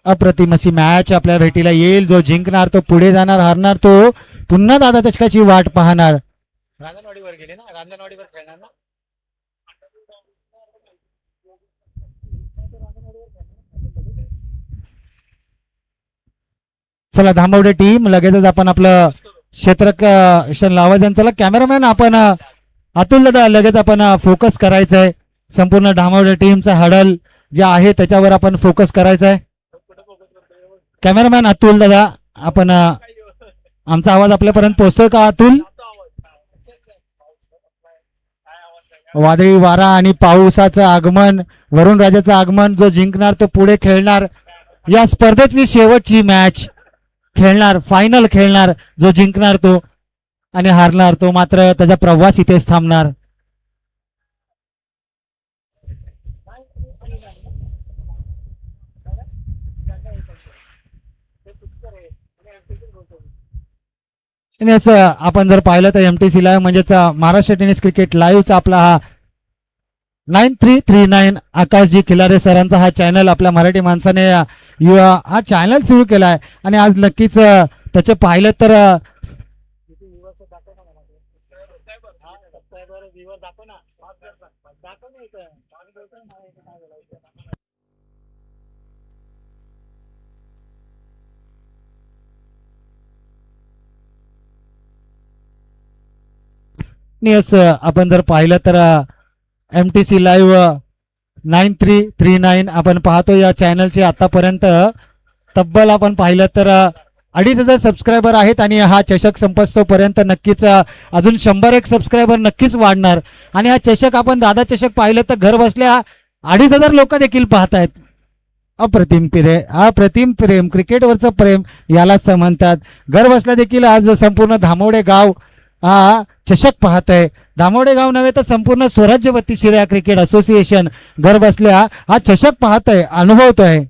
अप्रतिम अशी मॅच आपल्या भेटीला येईल. जो जिंकणार तो पुढे जाणार, हारणार तो पुन्हा दादा चषकाची वाट पाहणार. रांजणवाडीवर गेले ना, रांजणवाडीवर खेळणार ना. चला धांबवडे टीम लगेचच आपण आपलं क्षेत्ररक्षण लावायचं. चला कॅमेरामॅन आपण अतुल दादा लगेच आपण फोकस करायचं आहे. संपूर्ण धांबवडे टीमचा हडल जे आहे त्याच्यावर आपण फोकस करायचं आहे. कॅमेरामॅन अतुल दादा आपण आमचा आवाज आपल्यापर्यंत पोहोचतोय का अतुल? वादळी वारा आणि पावसाचं आगमन, वरुण राजाचं आगमन. जो जिंकणार तो पुढे खेळणार. या स्पर्धेची शेवटची मॅच खेळणार, फायनल खेळणार. जो जिंकणार तो आणि हारणार तो मात्र त्याचा प्रवास इथेच थांबणार. आणि असं आपण जर पाहिलं तर MTC लाईव्ह म्हणजेच महाराष्ट्र टेनिस क्रिकेट लाईव्हचा आपला हा 9339 आकाशजी खिलारे सरांचा हा चॅनल आपल्या मराठी माणसाने हा चॅनल सुरू केला आहे. आणि आज नक्कीच त्याचे पाहिलं तर आपण जर पाहिलं तर MTC लाईव्ह 9339 आपण पाहतो. या चॅनलचे आतापर्यंत तब्बल आपण पाहिलं तर 2,500 सबस्क्रायबर आहेत. आणि हा चषक संपस्तोपर्यंत नक्कीच अजून 101 सबस्क्रायबर नक्कीच वाढणार. आणि हा चषक आपण दादा चषक पाहिलं तर घर बसल्या 2,500 लोक देखील पाहतायत. अप्रतिम प्रेम क्रिकेटवरचं प्रेम यालाच तर म्हणतात. घर बसल्या देखील आज संपूर्ण धामोडे गाव हा चषक पाहत आहे. धामोडे गाव नव्हे तर संपूर्ण स्वराज्यवती शिर्या क्रिकेट असोसिएशन घर बसल्या हा चषक पाहत आहे, अनुभवतोय.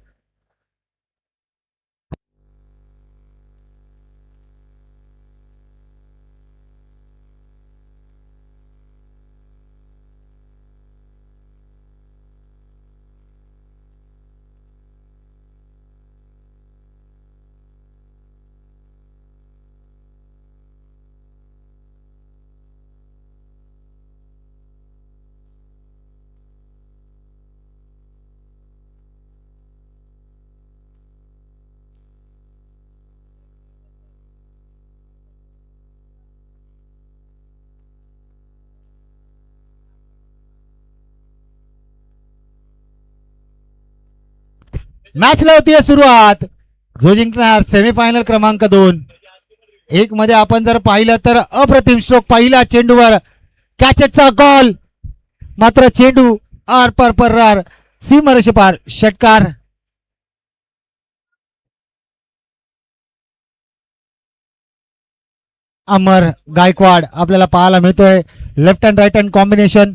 मॅचला होती सुरुवात. जो जिंकणार सेमीफायनल क्रमांक 2. 1 मध्ये आपण जर पाहिलं तर अप्रतिम स्ट्रोक पहिला चेंडूवर कॅचेटचा गॉल. मात्र चेंडू आर पर पर्रार सीमारेषेपार षटकार. अमर गायकवाड आपल्याला पाहायला मिळतोय. Left hand right hand combination.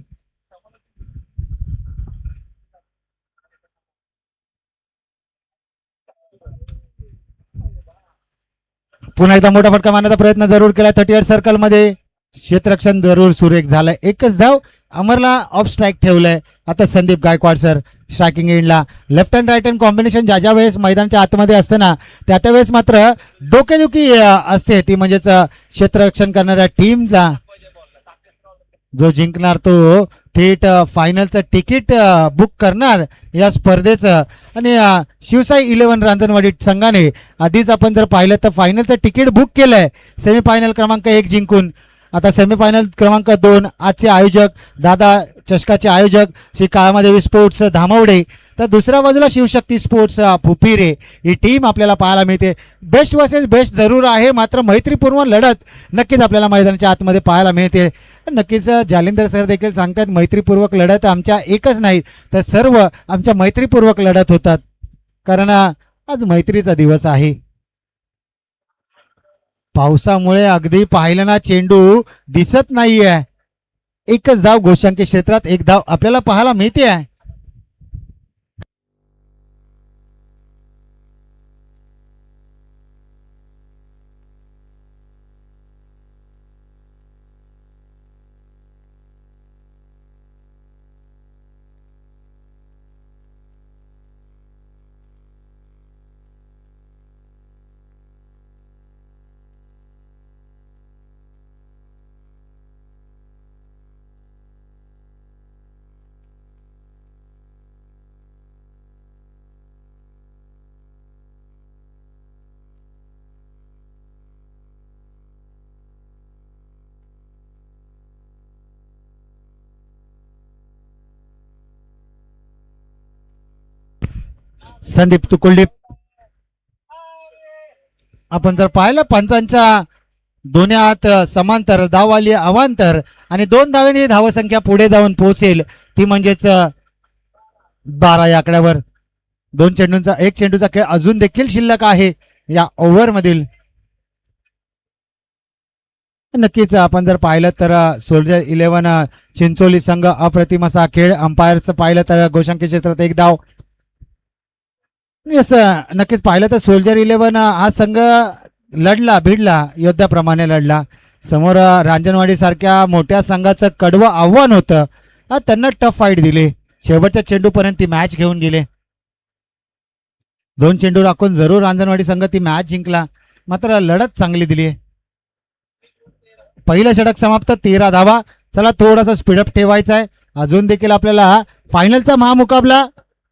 पुन्हा एकदा मोठा फटका मारण्याचा प्रयत्न जरूर केला 38 सर्कल मध्ये. क्षेत्ररक्षण जरूर सुरेख झालंय. एकच धाव अमरला ऑफ स्ट्राईक ठेवलंय. आता संदीप गायकवाड सर स्ट्रायकिंग एंडला. Left hand right hand combination ज्या वेळेस मैदानाच्या आतमध्ये असते ना त्या वेळेस मात्र डोकेदुखी असते ती म्हणजेच क्षेत्ररक्षण करणाऱ्या टीमला. जो जिंकणार तो थेट फायनलचं तिकीट बुक करणार या स्पर्धेचं. आणि शिवसाई 11 रांजणवाडी संघाने आधीच आपण जर पाहिलं तर फायनलचं तिकीट बुक केलंय सेमीफायनल क्रमांक 1 जिंकून. आता सेमीफायनल क्रमांक 2 आजचे आयोजक दादा चषकाचे आयोजक श्री काळामादेवी स्पोर्ट्स धामवडे, तर दुसऱ्या बाजूला शिवशक्ती स्पोर्ट्स फुफिरे ही टीम आपल्याला पाहायला मिळते. बेस्ट वर्सेस बेस्ट जरूर आहे, मात्र मैत्रीपूर्ण लढत नक्कीच आपल्याला मैदानाच्या आतमध्ये पाहायला मिळते. नक्कीच जालिंदर सर देखील सांगतात मैत्रीपूर्वक लढत आमच्या एकच नाही तर सर्व आमच्या मैत्रीपूर्वक लढत होतात, कारण आज मैत्रीचा दिवस आहे. पावसामुळे अगदी पाहिलं ना चेंडू दिसत नाहीये. एकच धाव गोशांकी क्षेत्रात, एक धाव आपल्याला पाहायला मिळते आहे. संदीप तुकुलदीप. आपण जर पाहिलं पंचांच्या दोन्ही हात समांतर, धाववाली अवांतर आणि 2 धावेने धावसंख्या पुढे जाऊन पोहोचेल ती म्हणजेच 12 या आकड्यावर. 2 चेंडूंचा 1 चेंडूचा खेळ अजून देखील शिल्लक आहे या ओव्हर मधील. नक्कीच आपण जर पाहिलं तर सोल्जर 11 चिंचोली संघ अप्रतिम असा खेळ. अंपायरचं पाहिलं तर गोशांकी क्षेत्रात 1 धाव. नक्कीच पाहिलं तर सोल्जर 11 हा संघ लढला भिडला, योद्ध्याप्रमाणे लढला. समोर रांजणवाडी सारख्या मोठ्या संघाचं कडवं आव्हान होतं, त्यांना टफ फाईट दिली. शेवटच्या चेंडूपर्यंत ती मॅच घेऊन गेले. 2 चेंडू राखून जरूर रांजणवाडी संघ ती मॅच जिंकला, मात्र लढत चांगली दिली. पहिलं षटक समाप्त, 13 धावा. चला थोडासा स्पीडअप ठेवायचा आहे. अजून देखील आपल्याला फायनलचा महामुकाबला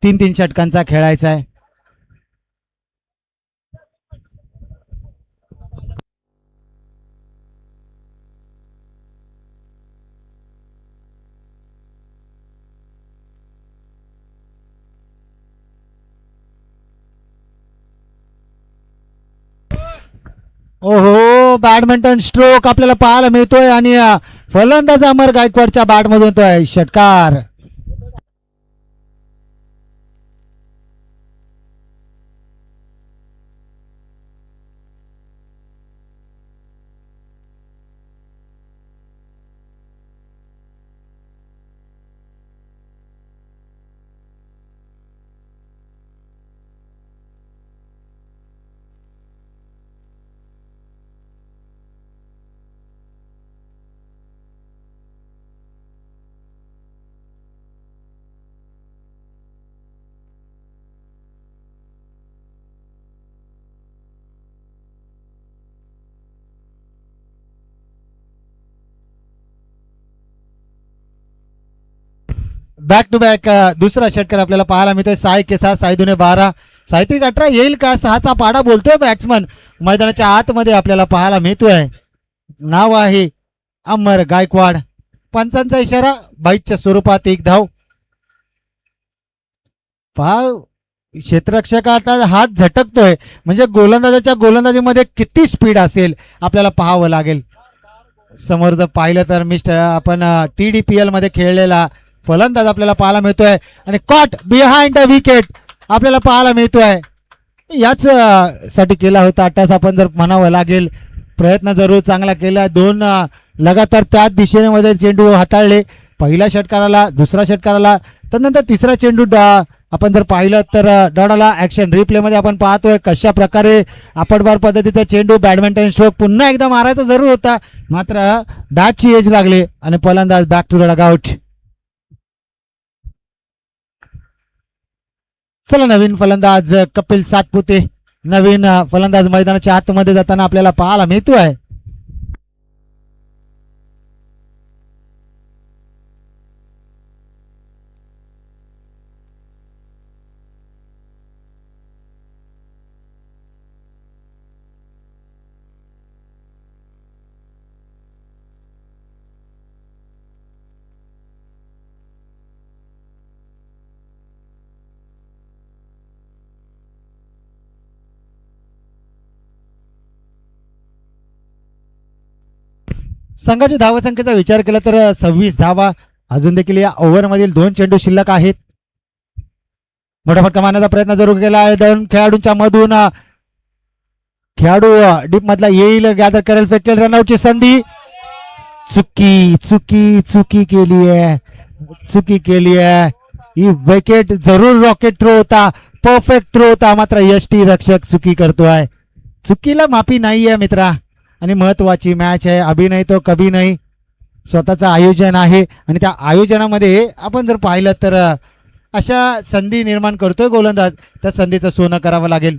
3-3 षटकांचा खेळायचा आहे. ओहो, बॅडमिंटन स्ट्रोक आपल्याला पाहायला मिळतोय आणि फलंदाज अमर गायकवाडच्या बॅट मधून येतोय षटकार. बॅक टू बॅक दुसरा षटकार आपल्याला पाहायला मिळतोय. 6 के 6, 6 दुने 12, 6 18 येईल का? 6चा पाडा बोलतोय बॅट्समन. मैदानाच्या आतमध्ये आपल्याला पाहायला मिळतोय. नाव आहे अमर गायकवाड. पंचांचा इशारा, बाईकच्या स्वरूपात 1 धाव. पहा क्षेत्ररक्षकाचा हात झटकतोय, म्हणजे गोलंदाजाच्या गोलंदाजीमध्ये किती स्पीड असेल आपल्याला पाहावं लागेल. समोर जर पाहिलं तर मिस्टर आपण TDPL मध्ये खेळलेला फलंदाज आपल्याला पाहायला मिळतोय आणि कॉट बिहाइंड द विकेट आपल्याला पाहायला मिळतोय. याच साठी केला होता अट्टास आपण जर म्हणावं लागेल. प्रयत्न जरूर चांगला केला. 2 लगातार त्याच दिशेमध्ये चेंडू हाताळले. पहिल्या षटकाराला, दुसऱ्या षटकाराला, त्यानंतर तिसरा चेंडू आपण जर पाहिलं तर डॉडाला ऍक्शन रिप्ले मध्ये आपण पाहतोय कशा प्रकारे आपटबार पद्धतीचा चेंडू बॅडमिंटन स्ट्रोक पुन्हा एकदा मारायचा जरूर होता, मात्र बॅटची एज लागली आणि फलंदाज बॅक टू द डगआउट. चला नवीन फलंदाज कपिल सातपुते, नवीन फलंदाज मैदानाच्या आतमध्ये जाताना आपल्याला पाहायला मिळतोय. संघाची धावसंख्येचा विचार केला तर 26 धावा. अजून देखील या ओव्हरमधील 2 चेंडू शिल्लक आहेत. मोठा फटका मारण्याचा प्रयत्न जरूर केला आहे. 2 खेळाडूंच्या मधून खेळाडू डीप मधला येईल, गॅदर करेल, फेकेल, रनआउटची संधी. चुकी चुकी चुकी केली आहे, चुकी केली आहे. ही विकेट जरूर रॉकेट थ्रो होता, परफेक्ट थ्रो होता, मात्र यष्टी रक्षक चुकी करतोय. चुकीला माफी नाहीये मित्रा. आणि महत्वाची मॅच आहे, अभी नाही तो कभी नाही. स्वतःचं आयोजन आहे आणि त्या आयोजनामध्ये आपण जर पाहिलं तर अशा संधी निर्माण करतोय गोलंदाज, त्या संधीचं सोनं करावं लागेल.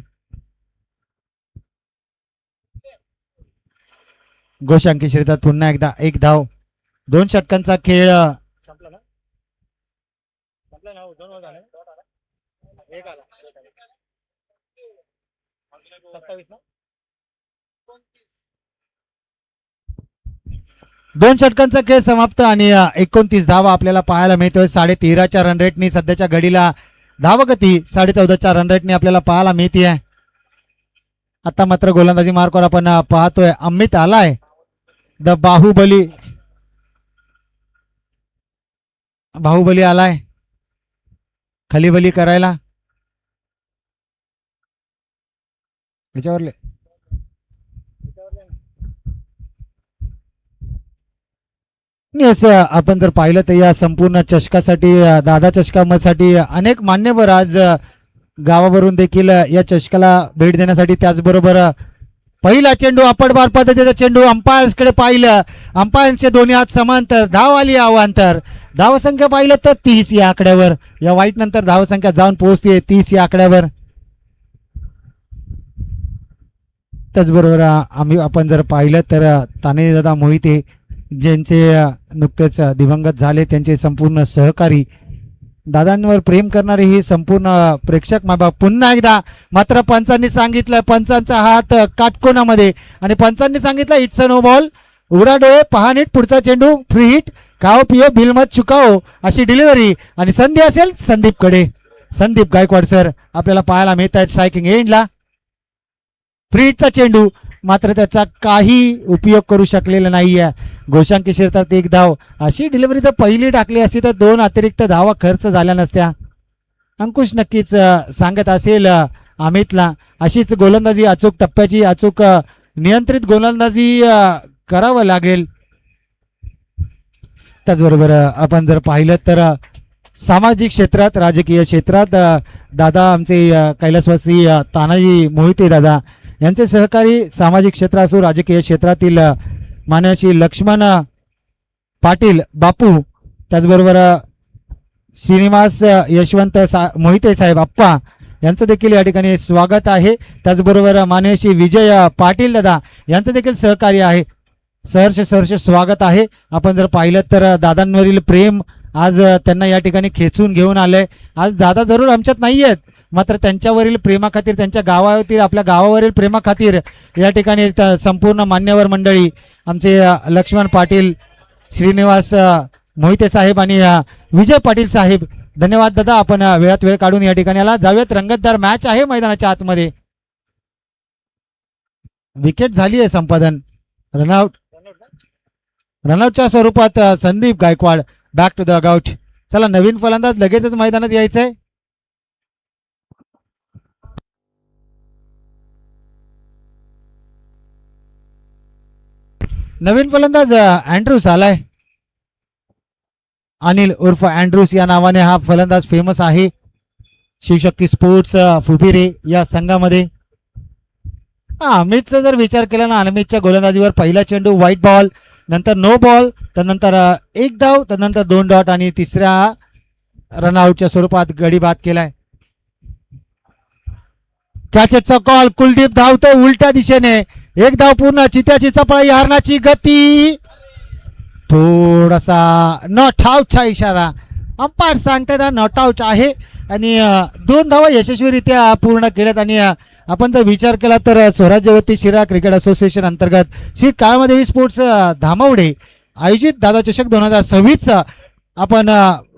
गोशांकी क्षेत्रात पुन्हा एकदा 1 धाव. 2 षटकांचा खेळ संपला ना? संपला ना? 2 वर झाले. 1 आला. 27 ना? 2 षटकांचा खेळ समाप्त आणि 29 धावा आपल्याला पाहायला मिळतोय. 13.5च्या रन रेटनी सध्याच्या घडीला धावगती 14.5 रन रेटने आपल्याला पाहायला मिळते आहे. आता मात्र गोलंदाजी मार्कवर आपण पाहतोय अमित आलाय, द बाहुबली आलाय खलीबली करायला. याच्यावरले असं आपण जर पाहिलं तर या संपूर्ण चषकासाठी दादा चषकामध्ये अनेक मान्यवर आज गावावरून देखील या चषकाला भेट देण्यासाठी, त्याचबरोबर पहिला चेंडू अपडबार पद्धतीचा चेंडू अंपायर्सकडे पाहिलं, अंपायरचे दोन्ही हात समांतर, धाव आली अवांतर. धावसंख्या पाहिलं तर 30 या आकड्यावर, या वाईट नंतर धावसंख्या जाऊन पोहोचते 30 या आकड्यावर. त्याचबरोबर आपण जर पाहिलं तर ताने दादा मोहिते ज्यांचे नुकतेच दिवंगत झाले, त्यांचे संपूर्ण सहकारी, दादांवर प्रेम करणारे ही संपूर्ण प्रेक्षक मायबाप पुन्हा एकदा मात्र पंचांनी सांगितलं, पंचांचा हात काटकोनामध्ये आणि पंचांनी सांगितलं इट्स अ नो बॉल, उघडा डोळे पहा नीट, पुढचा चेंडू फ्री हिट, खाओ पिओ बिल मत चुकाओ अशी डिलिव्हरी आणि संधी असेल संदीपकडे. संदीप गायकवाड सर आपल्याला पाहायला मिळत आहेत स्ट्रायकिंग एंडला. फ्री हिटचा चेंडू मात्र त्याचा काही उपयोग करू शकलेला नाहीये. घोषांकी क्षेत्रात 1 धाव, अशी डिलिव्हरी तर पहिली टाकली असती तर 2 अतिरिक्त धावा खर्च झाल्या नसत्या. अंकुश नक्कीच सांगत असेल अमितला अशीच गोलंदाजी, अचूक टप्प्याची, अचूक नियंत्रित गोलंदाजी करावं लागेल. त्याचबरोबर आपण जर पाहिलं तर सामाजिक क्षेत्रात, राजकीय क्षेत्रात दादा आमचे कैलासवासी तानाजी मोहिते दादा यांचे सहकारी, सामाजिक क्षेत्र असो राजकीय क्षेत्रातील मान्यश्री लक्ष्मण पाटील बापू, त्याचबरोबर श्रीनिवास यशवंत मोहिते साहेब आप्पा यांचं देखील या ठिकाणी स्वागत आहे. त्याचबरोबर मान्यश्री विजय पाटील दादा यांचं देखील सहकार्य आहे, सहर्ष स्वागत आहे. आपण जर पाहिलं तर दादांवरील प्रेम आज त्यांना या ठिकाणी खेचून घेऊन आलंय. आज दादा जरूर आमच्यात नाही आहेत, मात्र त्यांच्यावरील प्रेमाखातीर, त्यांच्या गावावरील, आपल्या गावावरील प्रेमाखातीर या ठिकाणी संपूर्ण मान्यवर मंडळी, आमचे लक्ष्मण पाटील, श्रीनिवास मोहिते साहेब आणि विजय पाटील साहेब, धन्यवाद दादा, आपण वेळात वेळ काढून या ठिकाणी आला. जाऊयात, रंगतदार मॅच आहे मैदानाच्या आतमध्ये. विकेट झाली आहे संपादन, रनआउटच्या स्वरूपात Sandeep Gaikwad back to the dugout. चला नवीन फलंदाज लगेचच मैदानात यायचंय. नवीन फलंदाज अँड्रूस आलाय, अनिल उर्फ अँड्रूस या नावाने हा फलंदाज फेमस आहे शिवशक्ती स्पोर्ट्स फुफिरे या संघामध्ये. अमितचा जर विचार केला ना, अमितच्या गोलंदाजीवर पहिला चेंडू व्हाईट बॉल, नंतर नो बॉल, त्यानंतर 1 धाव, त्यानंतर 2 डॉट आणि तिसऱ्या रनआउटच्या स्वरूपात गडी बाद केलाय. कॅचचा कॉल, कुलदीप धावतोय उलट्या दिशेने, 1 धाव पूर्ण, चित्याची चपळाई, हरणाची गती, थोडासा नॉट आउटचा इशारा, अंपायर सांगतात नॉट आउट आहे आणि 2 धावा यशस्वीरित्या पूर्ण केल्यात. आणि आपण जर विचार केला तर स्वराज्यवती शिरा क्रिकेट असोसिएशन अंतर्गत श्री काळमादेवी स्पोर्ट्स धामावडे आयोजित दादा चषक 2026 आपण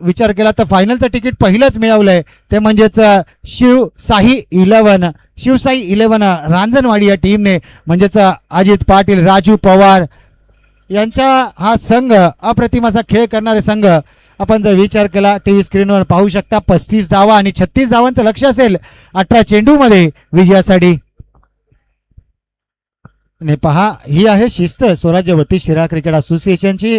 विचार केला तर फायनलचं तिकीट पहिलंच मिळवलंय, ते म्हणजेच शिवसाई 11 रांजणवाडी या टीमने, म्हणजेच अजित पाटील, राजू पवार यांचा हा संघ, अप्रतिम असा खेळ करणारे संघ आपण जर विचार केला, टीव्ही स्क्रीनवर पाहू शकता. 35 धावा आणि 36 धावांचं लक्ष असेल 18 चेंडूमध्ये विजयासाठी. आणि पहा, ही आहे शिस्त स्वराज्यवती शिरा क्रिकेट असोसिएशनची.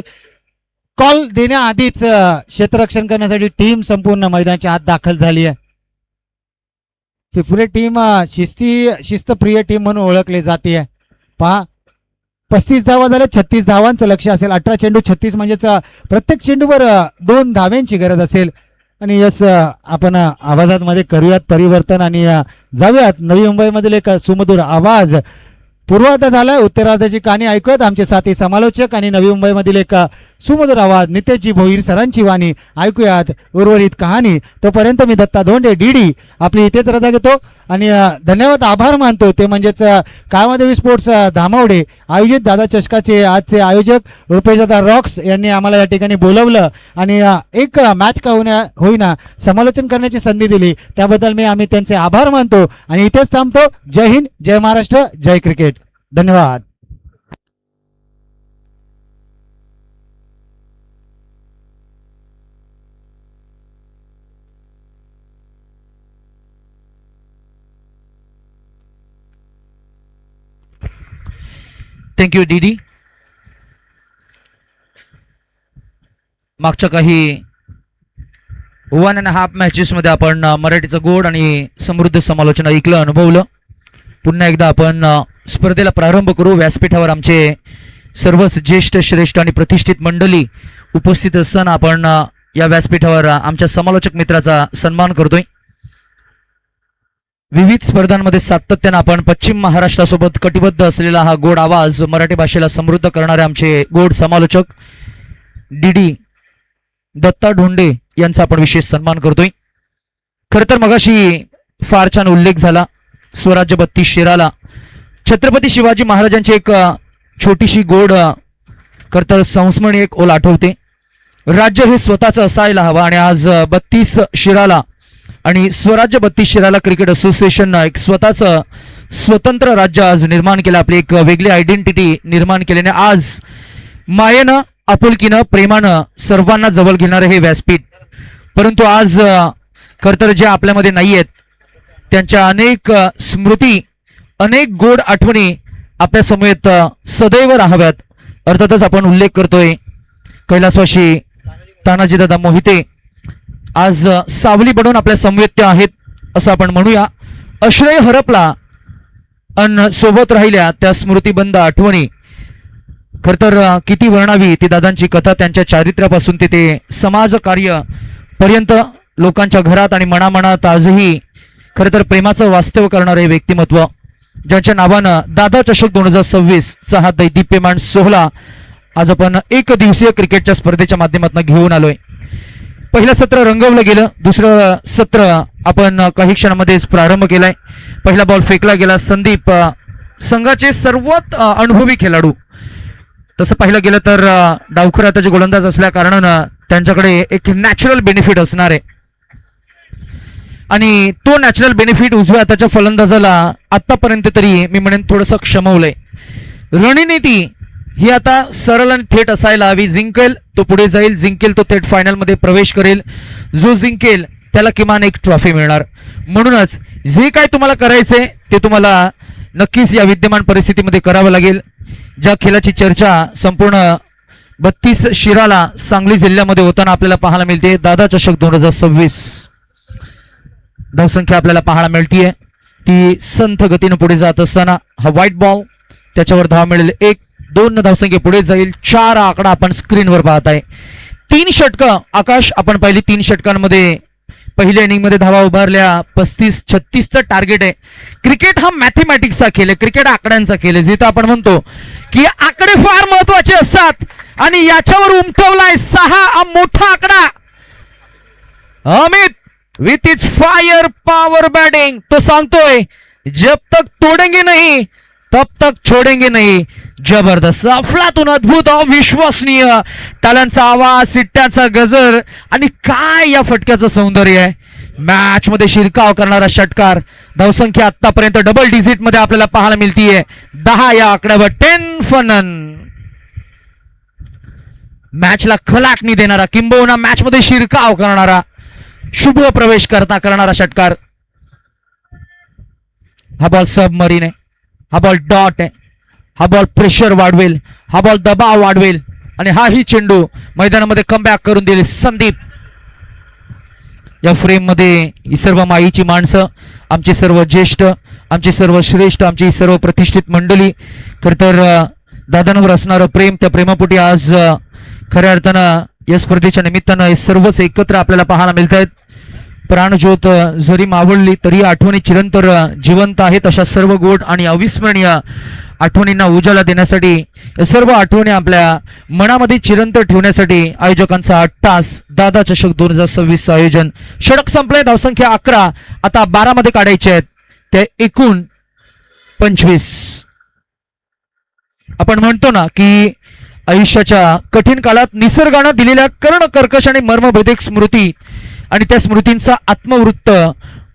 कॉल देण्याआधीच क्षेत्ररक्षण करण्यासाठी टीम संपूर्ण मैदानाच्या आत दाखल झाली आहे. पुढे टीम शिस्तप्रिय टीम म्हणून ओळखली जाते. पहा, 35 धावा झाल्या, 36 धावांचं लक्ष असेल, 18 चेंडू 36 म्हणजेच प्रत्येक चेंडूवर 2 धाव्यांची गरज असेल. आणि यस, आपण आवाजांमध्ये करूयात परिवर्तन आणि जाऊयात नवी मुंबईमधील एक सुमधुर आवाज. पूर्वार्ध झालाय, उत्तरार्धाची कहाणी ऐकूयात आमचे साथी समालोचक आणि नवी मुंबईमधील एक सुमधुर आवाज नितेशजी भोईर सरांची वाणी ऐकूयात उर्वरित कहाणी. तोपर्यंत मी दत्ता धोंडे डीडी आपली इथेच रजा घेतो. आणि धन्यवाद आभार मानतो ते म्हणजेच काळमादेवी स्पोर्ट्स धामावडे आयोजित दादा चषकाचे आजचे आयोजक रुपेश दादा रॉक्स यांनी आम्हाला या ठिकाणी बोलवलं आणि एक मॅच का होईना समालोचन करण्याची संधी दिली, त्याबद्दल आम्ही त्यांचे आभार मानतो आणि इथेच थांबतो. जय हिंद, जय महाराष्ट्र, जय क्रिकेट. धन्यवाद. Thank you DD. मागच्या काही 1.5 मॅचेसमध्ये आपण मराठीचं गोड आणि समृद्ध समालोचन ऐकलं, अनुभवलं. पुन्हा एकदा आपण स्पर्धेला प्रारंभ करू. व्यासपीठावर आमचे सर्वच ज्येष्ठ श्रेष्ठ आणि प्रतिष्ठित मंडळी उपस्थित असताना आपण या व्यासपीठावर आमच्या समालोचक मित्राचा सन्मान करतोय. विविध स्पर्धांमध्ये सातत्यानं आपण पश्चिम महाराष्ट्रासोबत कटिबद्ध असलेला हा गोड आवाज मराठी भाषेला समृद्ध करणारे आमचे गोड समालोचक डीडी दत्ता ढोंडे यांचा आपण विशेष सन्मान करतोय. खरं तर मगाशी फार छान उल्लेख झाला स्वराज्य 32 शिराला. छत्रपती शिवाजी महाराजांची एक छोटीशी गोड खरं तर संस्मरणीय एक ओळ आठवते. राज्य हे स्वतःचं असायला हवं आणि आज 32 शिराला आणि स्वराज्य 32 शिराला क्रिकेट असोसिएशननं एक स्वतःचं स्वतंत्र राज्य आज निर्माण केलं. आपली एक वेगळी आयडेंटिटी निर्माण केल्याने आज मायेनं आपुलकीनं प्रेमानं सर्वांना जवळ घेणारं हे व्यासपीठ. परंतु आज खरं तर जे आपल्यामध्ये नाही आहेत त्यांच्या अनेक स्मृती, अनेक गोड आठवणी आपल्या समवेत सदैव राहाव्यात. अर्थातच आपण उल्लेख करतोय कैलासवासी तानाजीदादा मोहिते आज सावली बनून आपल्या समवेत आहेत असं आपण म्हणूया. अश्रय हरपला अन सोबत राहिल्या त्या स्मृतीबंध आठवणी. खर तर किती वर्णावी ती दादांची कथा. त्यांच्या चारित्र्यापासून ते समाज कार्य पर्यंत लोकांच्या घरात आणि मनामनात आजही खरं तर प्रेमाचं वास्तव करणारे व्यक्तिमत्व, ज्यांच्या नावानं दादा चषक 2026 चा हा दैदिप्यमान सोहळा आज आपण एक दिवसीय क्रिकेटच्या स्पर्धेच्या माध्यमातून घेऊन आलोय. पहिलं सत्र रंगवलं गेलं, दुसरं सत्र आपण काही क्षणामध्येच प्रारंभ केलाय. पहिला बॉल फेकला गेला. संदीप संघाचे सर्वात अनुभवी खेळाडू तसं पाहिलं गेलं तर डावखर आताचे गोलंदाज असल्या कारणानं त्यांच्याकडे एक नॅचरल बेनिफिट असणार आहे आणि तो नॅचरल बेनिफिट उजव्या हाताच्या फलंदाजाला आतापर्यंत तरी मी म्हणेन थोडंसं क्षमवलंय. रणनीती ही आता सरळ आणि थेट असायला हवी. जिंकेल तो पुढे जाईल, जिंकेल तो थेट फायनलमध्ये प्रवेश करेल, जो जिंकेल त्याला किमान एक ट्रॉफी मिळणार. म्हणूनच जे काय तुम्हाला करायचंय ते तुम्हाला नक्कीच या विद्यमान परिस्थितीमध्ये करावं लागेल. ज्या खेळाची चर्चा संपूर्ण 32 शिराला सांगली जिल्ह्यामध्ये होताना आपल्याला पाहायला मिळते. दादा चषक 2026 धावसंख्या आपल्याला पाहायला मिळतीये. ती संथ गतीने पुढे जात असताना हा व्हाईट बॉल, त्याच्यावर धाव मिळेल 1-2 धावसंख्या पुढे जाईल. 4 आकडा आपण स्क्रीनवर पाहताय. 3 षटकं आकाश आपण पहिली 3 षटकांमध्ये पहिल्या इनिंग मध्ये धावा उभारल्या. 35-36चं टार्गेट आहे. क्रिकेट हा मॅथमॅटिक्सचा खेळ आहे, क्रिकेट आकड्यांचा खेळ आहे. जिथं आपण म्हणतो की आकडे फार महत्वाचे असतात आणि याच्यावर उमटवलाय 6 मोठा आकडा. Amit with its fire power batting तो सांगतोय जब तक तोडेंगे नहीं तब तक छोडेंगे नहीं. जबरदस्त अफलातून अद्भुत अविश्वसनीय टाळ्यांचा आवाज, सिट्ट्याचा गजर आणि काय या फटक्याचं सौंदर्य आहे. मॅच मध्ये शिरकाव करणारा षटकार. धावसंख्या आतापर्यंत डबल डिजिट मध्ये आपल्याला पाहायला मिळतीये. 10 या आकड्यावर 10 फनन. मॅचला खलाटणी देणारा किंबहुना मॅच मध्ये शिरकाव करणारा शुभ प्रवेश करणारा षटकार. हा बॉल सबमरीन आहे, हा बॉल डॉट आहे, हा बॉल प्रेशर वाढवेल, हा बॉल दबाव वाढवेल आणि हाही चेंडू मैदानामध्ये कमबॅक करून दिले संदीप. या फ्रेम मध्ये ही सर्व माईची माणसं, आमची सर्व ज्येष्ठ, आमची सर्व श्रेष्ठ, आमची सर्व प्रतिष्ठित मंडळी. खर तर दादांवर असणारं प्रेम, त्या प्रेमापोटी आज खऱ्या अर्थानं या स्पर्धेच्या निमित्तानं हे सर्वच एकत्र आपल्याला पाहायला मिळत आहेत. प्राणज्योत जरी मावळली तरी आठवणी चिरंतर जिवंत आहेत. अशा सर्व गोड आणि अविस्मरणीय आठवणींना उजाला देण्यासाठी, सर्व आठवणी आपल्या मनामध्ये चिरंतर ठेवण्यासाठी आयोजकांचा 8 तास दादा चषक 2026 आयोजन. षटक संपले. धावसंख्या 11 आता 12 मध्ये काढायचे आहेत. ते एकूण 25. आपण म्हणतो ना की आयुष्याच्या कठीण काळात निसर्गानं दिलेल्या कर्ण कर्कश आणि मर्मभेदक स्मृती आणि त्या स्मृतींचा आत्मवृत्त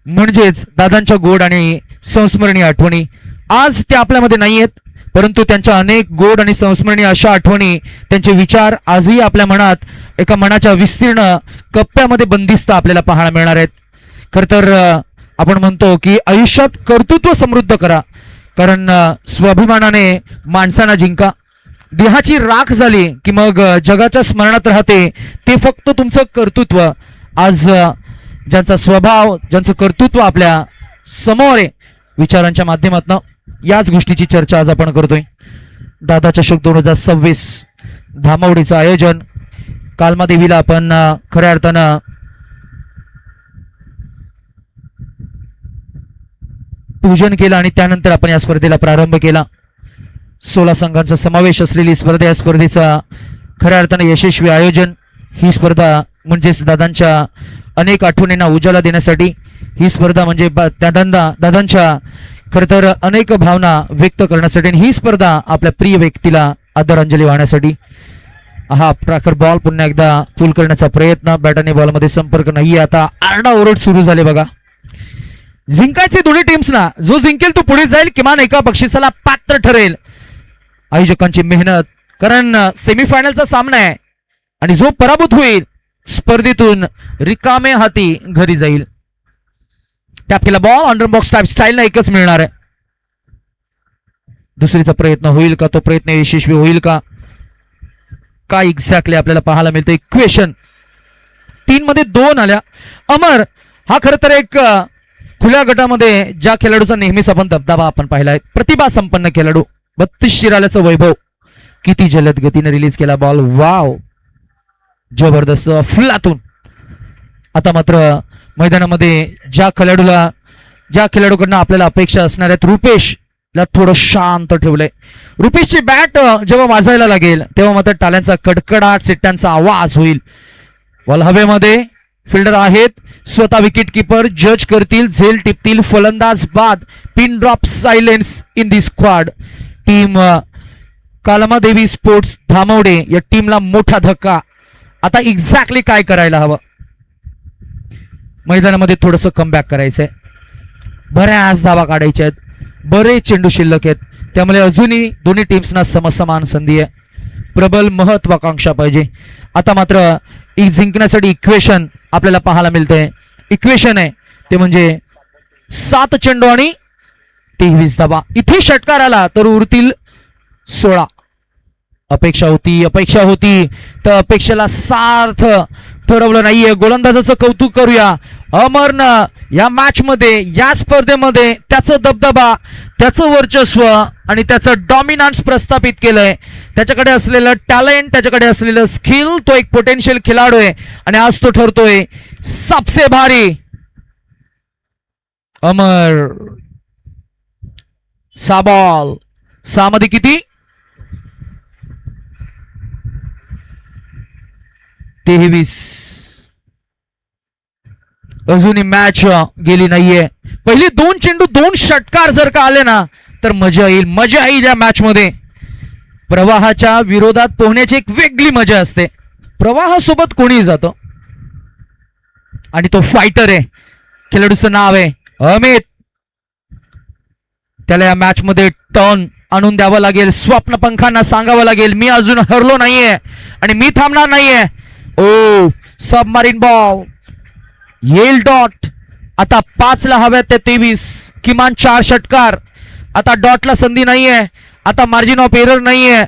म्हणजेच दादांच्या गोड आणि संस्मरणीय आठवणी. आज त्या आपल्यामध्ये नाही आहेत, परंतु त्यांच्या अनेक गोड आणि संस्मरणीय अशा आठवणी, त्यांचे विचार आजही आपल्या मनात एका मनाच्या विस्तीर्ण कप्प्यामध्ये बंदिस्त आपल्याला पाहायला मिळणार आहेत. खरं तर आपण म्हणतो की आयुष्यात कर्तृत्व समृद्ध करा, कारण स्वाभिमानाने माणसांना जिंका. देहाची राख झाली की मग जगाच्या स्मरणात राहते ते फक्त तुमचं कर्तृत्व. आज ज्यांचा स्वभाव, ज्यांचं कर्तृत्व आपल्या समोर आहे, विचारांच्या माध्यमातून याच गोष्टीची चर्चा आज आपण करतोय. दादा चषक 2026 धामवडीचं आयोजन. कालमादेवीला आपण खऱ्या अर्थानं पूजन केलं आणि त्यानंतर आपण या स्पर्धेला प्रारंभ केला. 16 संघांचा समावेश असलेली स्पर्धा, या स्पर्धेचा खऱ्या अर्थाने यशस्वी आयोजन. ही स्पर्धा म्हणजेच दादांच्या अनेक आठवणींना उजाला देण्यासाठी, ही स्पर्धा म्हणजे दादांच्या खरं तर अनेक भावना व्यक्त करण्यासाठी, आणि ही स्पर्धा आपल्या प्रिय व्यक्तीला आदरांजली वाहण्यासाठी. हा प्राखर बॉल पुन्हा एकदा फुल करण्याचा प्रयत्न, बॅट आणि बॉलमध्ये संपर्क नाही. आता आरडाओरड सुरू झाले बघा. जिंकायचे दोन्ही टीम्सना, जो जिंकेल तो पुढे जाईल, किमान एका बक्षिसाला पात्र ठरेल. आयोजकांची मेहनत, कारण सेमीफायनलचा सामना आहे आणि जो पराभूत होईल स्पर्धेतून रिकामे हाती घरी जाईल. टॅप केला ball, under box type style एकच मिळणार आहे. दुसरीचा प्रयत्न होईल का, तो प्रयत्न यशस्वी होईल का, काय एक्झॅक्टली आपल्याला पाहायला मिळतं. इक्वेशन 3 मध्ये 2 आल्या. अमर हा खरं तर एक खुल्या गटामध्ये ज्या खेळाडूचा नेहमीच आपण दबदबा आपण पाहिलाय, प्रतिभा संपन्न खेळाडू, 32 शिराल्याचं वैभव, किती जलद गतीने रिलीज केला बॉल. वाव, जबरदस्त फुलातून. आता मात्र मैदानामध्ये ज्या खेळाडूकडनं आपल्याला अपेक्षा असणार आहेत, रुपेशला थोडं शांत ठेवलंय. रुपेशची बॅट जेव्हा वाजायला लागेल तेव्हा मात्र टाळ्यांचा कडकडाट, सिट्ट्यांचा आवाज होईल. बॉल हवेमध्ये, फिल्डर आहेत, स्वतः विकेट किपर जज करतील, झेल टिपतील, फलंदाज बाद. Pin drop silence in the squad. Team Kalmadevi sports Dhamwade या टीमला मोठा धक्का. आता एक्झॅक्टली काय करायला हवं, मैदानामध्ये थोडंसं कमबॅक करायचंय, बऱ्याच धावा काढायच्या आहेत, बरेच चेंडू शिल्लक आहेत, त्यामुळे अजूनही दोन्ही टीम्सना समसमान संधी आहे. प्रबल महत्वाकांक्षा पाहिजे. आता मात्र जिंकण्यासाठी इक्वेशन आपल्याला पाहायला मिळतंय. इक्वेशन आहे ते म्हणजे 7 चेंडू आणि 23 धावा. इथे षटकार आला तर उरतील 16. अपेक्षा होती तर अपेक्षेला सार्थ ठरवलं नाहीये. गोलंदाजाचं कौतुक करूया. अमरनं या मॅच मध्ये, या स्पर्धेमध्ये त्याचं दबदबा, त्याचं वर्चस्व आणि त्याचं डॉमिनन्स प्रस्थापित केलंय. त्याच्याकडे असलेलं टॅलेंट, त्याच्याकडे असलेलं स्किल, तो एक पोटेन्शियल खेळाडू आहे आणि आज तो ठरतोय सबसे भारी. अमर 6 बॉल 6 मध्ये किती, 23. अजूनही मॅच गेली नाहीये. पहिली 2 चेंडू 2 षटकार जर का आले ना तर मजा येईल या मॅच मध्ये. प्रवाहाच्या विरोधात पोहण्याची एक वेगळी मजा असते. प्रवाहासोबत कोणीही जातो आणि तो फायटर आहे. खेळाडूचं नाव आहे अमित. त्याला या मॅच मध्ये टर्न आणून द्यावं लागेल. स्वप्न पंखांना सांगावं लागेल मी अजून हरलो नाहीये आणि मी थांबणार नाहीये. ओ सबमरीन बॉल, येईल डॉट. आता 5 ला हव्यात ते 23, किमान 4 षटकार. आता डॉटला संधी नाहीये, आता मार्जिन ऑफ एरर नाहीये.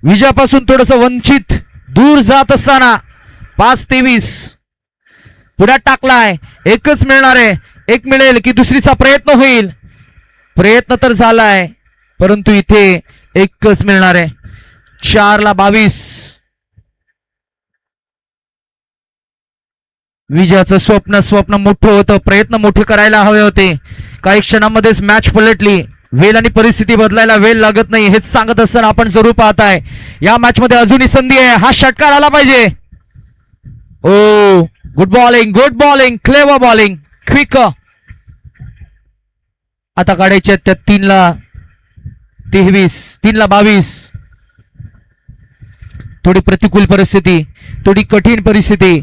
विजयापासून थोडस वंचित दूर जात असताना 5-23 पुढ्यात टाकलाय. एकच मिळणार आहे, एक मिळेल की दुसरीचा प्रयत्न होईल. प्रयत्न तर झालाय परंतु इथे एकच मिळणार आहे. 4 ला 22. विजयाचं स्वप्न मोठं होतं, प्रयत्न मोठे करायला हवे होते. काही क्षणामध्येच मॅच पलटली. वेळ आणि परिस्थिती बदलायला वेळ लागत नाही हेच सांगत असताना आपण जरूर पाहताय या मॅच मध्ये अजूनही संधी आहे. हा षटकार आला पाहिजे. Oh good bowling, clever bowling, quick. आता काढायचे आहेत त्या 3ला 23, 3ला 22. थोडी प्रतिकूल परिस्थिती, थोडी कठीण परिस्थिती.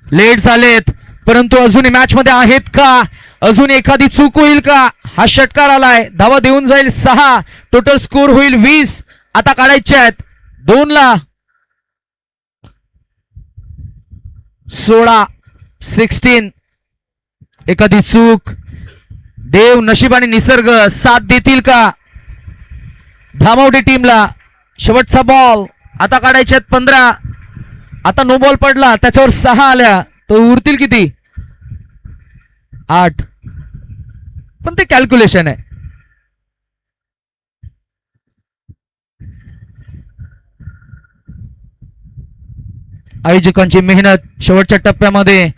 लेट झालेत परंतु अजूनही मॅच मध्ये आहेत का? अजून एखादी चूक होईल का? हा षटकार आलाय, धावा देऊन जाईल 6, टोटल स्कोर होईल 20. आता काढायचे आहेत 2ला 16, 16. एखादी चूक, देव नशीब आणि निसर्ग साथ देतील का धामावडी टीमला? शेवटचा बॉल आता काढायचे आहेत 15. आता नो बॉल पडला, त्याच्यावर 6 आल्या, तो उरतील किती? 8. पण ते कॅल्क्युलेशन आहे. आयोजकांची मेहनत शेवटच्या टप्प्यामध्ये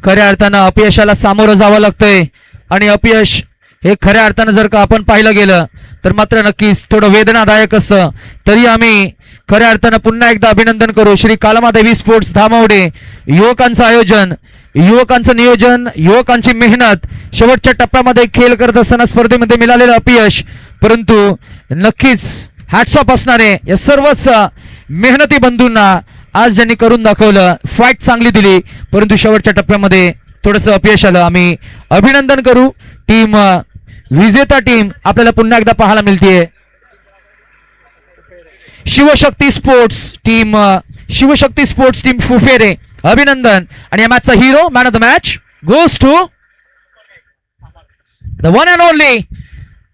खऱ्या अर्थानं अपयशाला सामोरं जावं लागतंय आणि अपयश हे खऱ्या अर्थानं जर का आपण पाहिलं गेलं तर मात्र नक्कीच थोडं वेदनादायक असतं. तरी आम्ही खऱ्या अर्थानं पुन्हा एकदा अभिनंदन करू श्री कालमादेवी स्पोर्ट्स धामावडे. युवकांचं आयोजन, युवकांचं नियोजन, युवकांची मेहनत, शेवटच्या टप्प्यामध्ये खेळ करत असताना स्पर्धेमध्ये मिळालेलं अपयश, परंतु नक्कीच हॅट्स ऑफ असणारे या सर्वच मेहनती बंधूंना आज ज्यांनी करून दाखवलं. फाईट चांगली दिली परंतु शेवटच्या टप्प्यामध्ये थोडंसं अपयश आलं. आम्ही अभिनंदन करू. टीम विजेता टीम आपल्याला पुन्हा एकदा पाहायला मिळते. शिवशक्ती स्पोर्ट्स टीम फुफेरे अभिनंदन. आणि या मॅचचा hero, man of the match goes to the one and only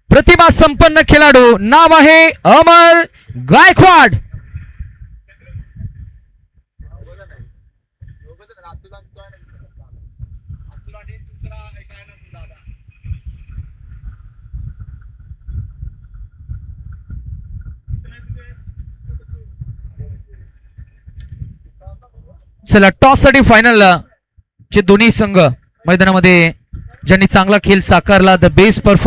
प्रतिभा संपन्न खेळाडू, नाव आहे अमर गायकवाड. चला टॉस साठी फायनल चे दोन्ही संघ मैदानामध्ये ज्यांनी चांगला खेळ साकारला, द बेस्ट परफॉर्म